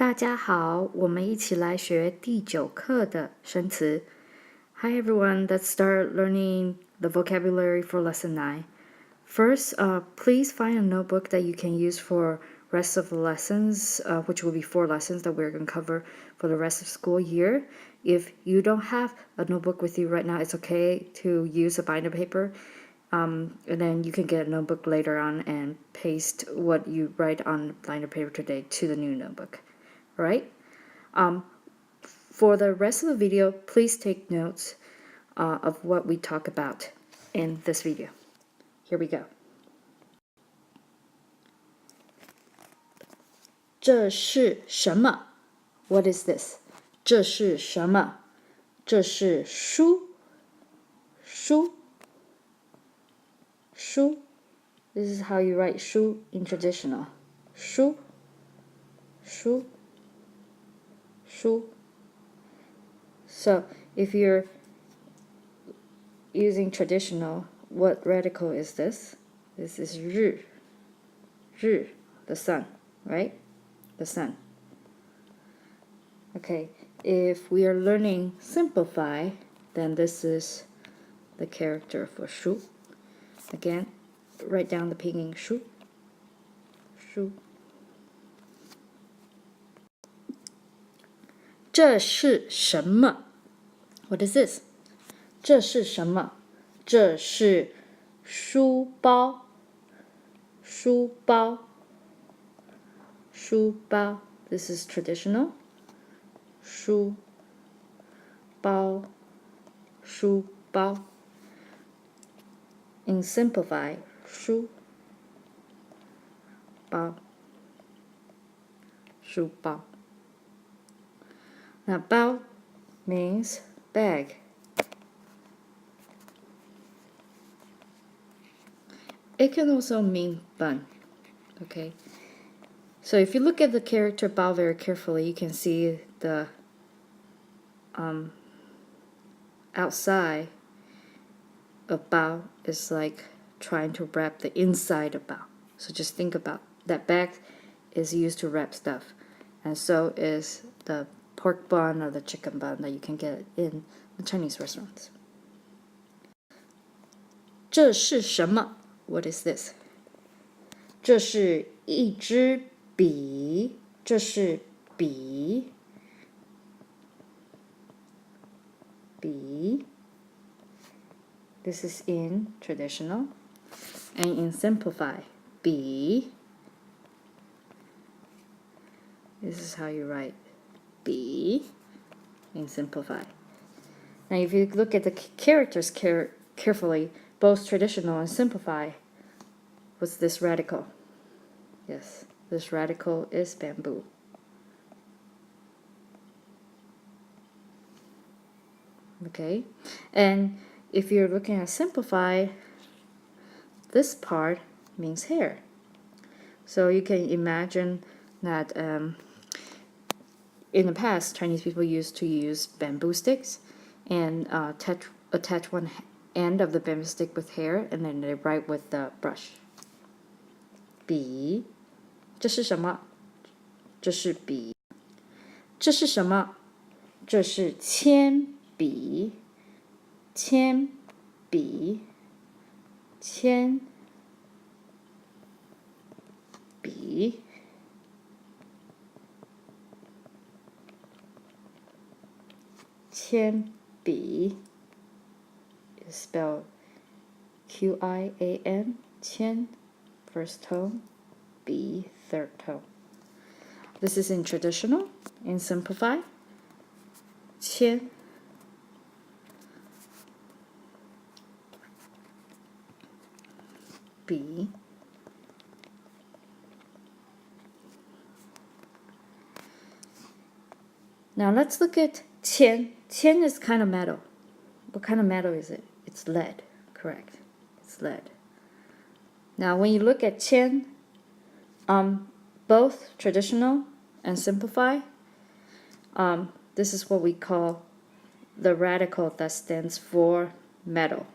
大家好，我们一起来学第9课的生词。Hi everyone, let's start learning the vocabulary for lesson 9. First, please find a notebook that you can use for rest of the lessons, which will be 4 lessons that we're going to cover for the rest of school year. If you don't have a notebook with you right now, it's okay to use a binder paper. And then you can get a notebook later on and paste what you write on binder paper today to the new notebook. Right? For the rest of the video, please take notes of what we talk about in this video. Here we go. 这是什么 What is this? 这是什么这是书书 This is how you write 书 in traditional. 书 So if you're using traditional, what radical is this? This is 日 the sun, right? The sun. Okay, if we are learning simplify, then this is the character for 书 Again, write down the pinyin 书这是什么 What is this? 这是什么这是书包 This is traditional. 书包 In simplify, 书包 Now, 包 means bag. It can also mean bun. Okay. So if you look at the character 包 very carefully, you can see the outside of 包 is like trying to wrap the inside of 包. So just think about that bag is used to wrap stuff, and so is the pork bun or the chicken bun that you can get in the Chinese restaurants. 这是什么 What is this? 这是一支笔这是笔 This is in traditional. And in simplify, 笔 This is how you write 笔 in simplify. Now if you look at the characters carefully, both traditional and simplify, what's this radical? Yes, this radical is bamboo. Okay, and if you're looking at simplify, this part means hair. So you can imagine that in the past, Chinese people used to use bamboo sticks and attach one end of the bamboo stick with hair, and then they write with the brush. 笔这是什么这是笔这是什么这是铅笔铅笔铅笔铅笔 is spelled Qian 铅 first tone, B third tone. This is in traditional. In simplify, 铅 笔 Now let's look at 铅 Qian is kind of metal. What kind of metal is it? It's lead, correct. It's lead. Now when you look at 铅, both traditional and simplify, this is what we call the radical that stands for metal.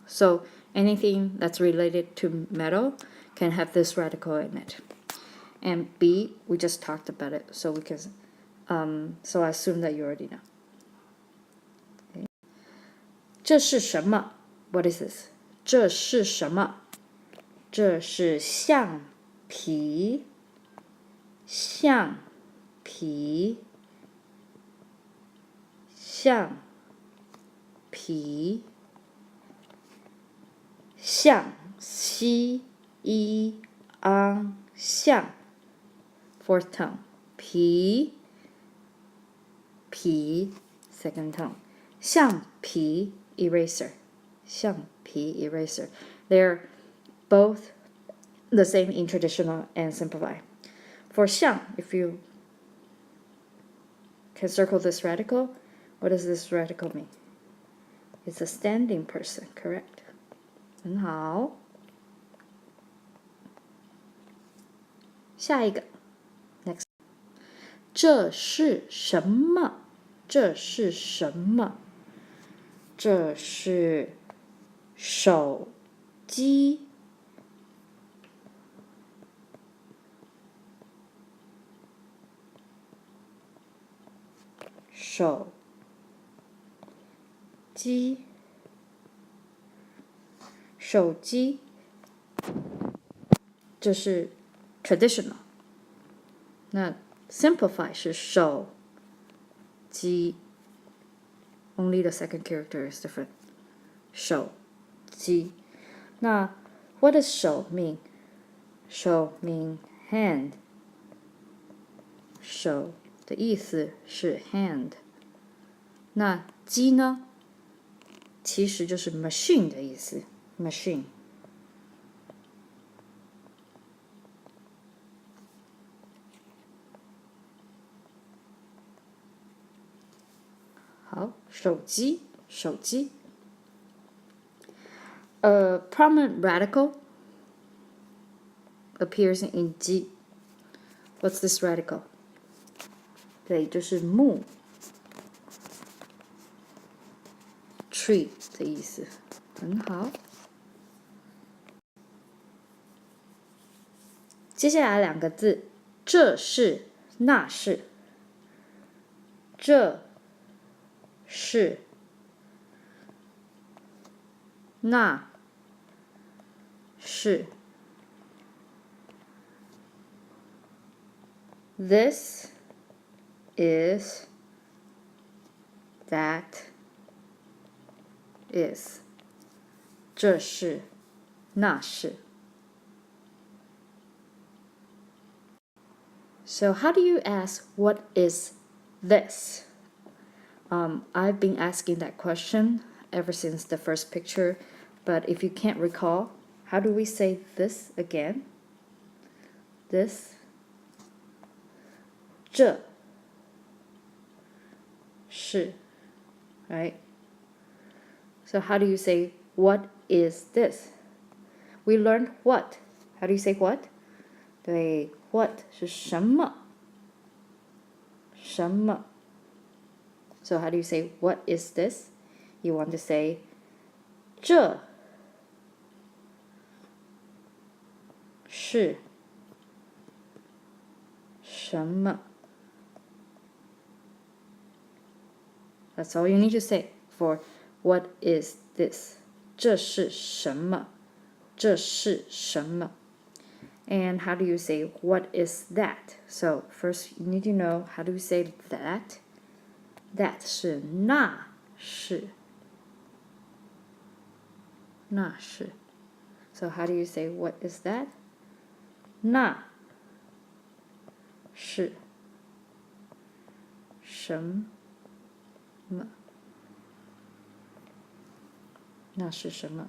So anything that's related to metal can have this radical in it. And B, we just talked about it, so we can, so I assume that you already know. Okay. 这是什么 ？What is this? 这是什么？这是橡皮，橡皮，橡皮，橡西一昂橡 fourth tone 皮皮 second tone 橡皮 eraser 橡皮 eraser they're both the same in traditional and simplified. For 橡 if you can circle this radical, what does this radical mean? It's a standing person, correct? 很好。下一个 next 这是什么？这是什么？这是手机。手机，手机，这是 traditional。那 simplify 是手机 ，only the second character is different。手机，那 what does 手 mean? 手 mean hand。手的意思是 hand。那机呢？其实就是 machine 的意思 ，machine。好，手机，手机。A prominent radical appears in G. What's this radical? 对，就是木 tree 的意思，很好。接下来两个字，这是，那是，这是，那是。This is, that is. 这是，那是。So how do you ask what is this? I've been asking that question ever since the first picture, but if you can't recall, how do we say this again? This. 这是 right? So how do you say what is this? We learned what. How do you say what? 对 what 是什么什么 So how do you say what is this? You want to say 这是什么 That's all you need to say for what is this. 这是什么？这是什么？ And how do you say what is that? So first you need to know how do you say that. That 是那是那是 So how do you say what is that? 那是什么？那是什么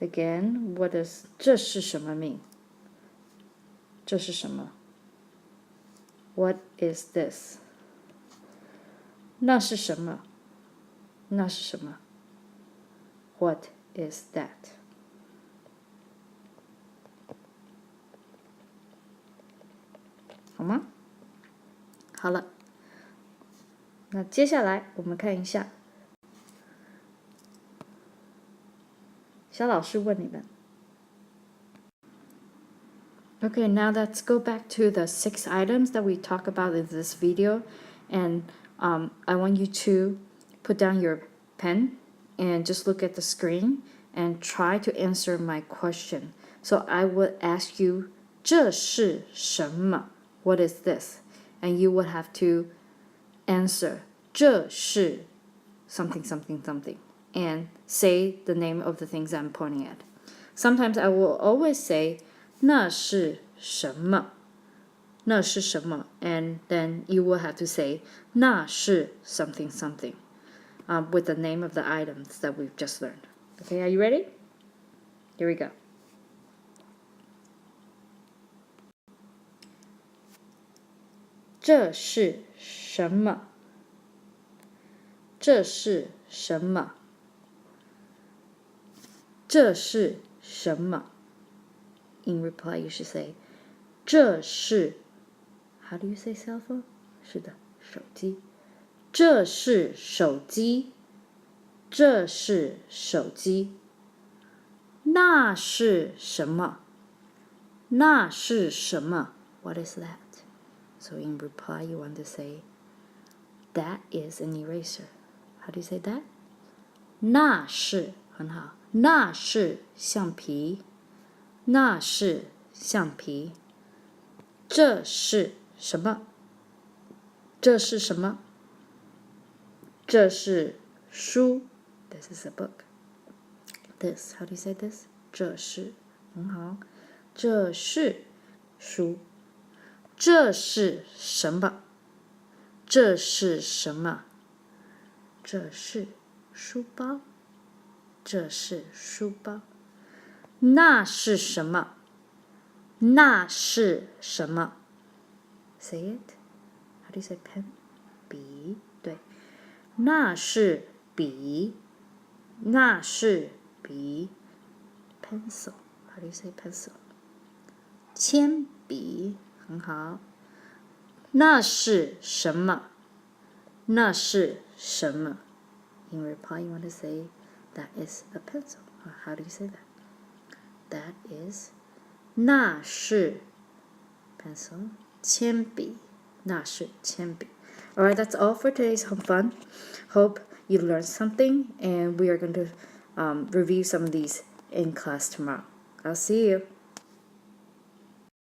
Again, what does 这是什么 mean? 这是什么 What is this? 那是什么？那是什么 What is that? 好吗？好了，那接下来我们看一下，小老师问你们 Okay, now let's go back to the 6 items that we talked about in this video. And I want you to put down your pen and just look at the screen and try to answer my question. So I would ask you, 这是什么? What is this? And you would have to answer, 这是 something, something, something, and say the name of the things I'm pointing at. Sometimes I will always say, 那是什么?那是什么? And then you will have to say, 那是 something, something, with the name of the items that we've just learned. Okay, are you ready? Here we go. 这是什么?这是什么?这是什么? In reply, you should say, 这是 How do you say cell phone? 是的，手机。这是手机。这是手机。那是什么？那是什么？ What is that? So in reply, you want to say, that is an eraser. How do you say that? 那是，很好。那是橡皮。那是橡皮。这是什么？这是什么？这是书。This is a book. This, how do you say this? 这是，很好。这是书。这是什么？这是什么？这是书包。这是书包。那是什么？那是什么？ Say it. How do you say pen? 笔，对。那是笔。那是笔。Pencil. How do you say pencil? 铅笔，很好。那是什么？那是什么？ In reply, you want to say, that is a pencil. How do you say that? That is, 那是 pencil, 铅笔，那是铅笔。Alright, that's all for today's home fun. Hope you learned something, and we are going to review some of these in class tomorrow. I'll see you.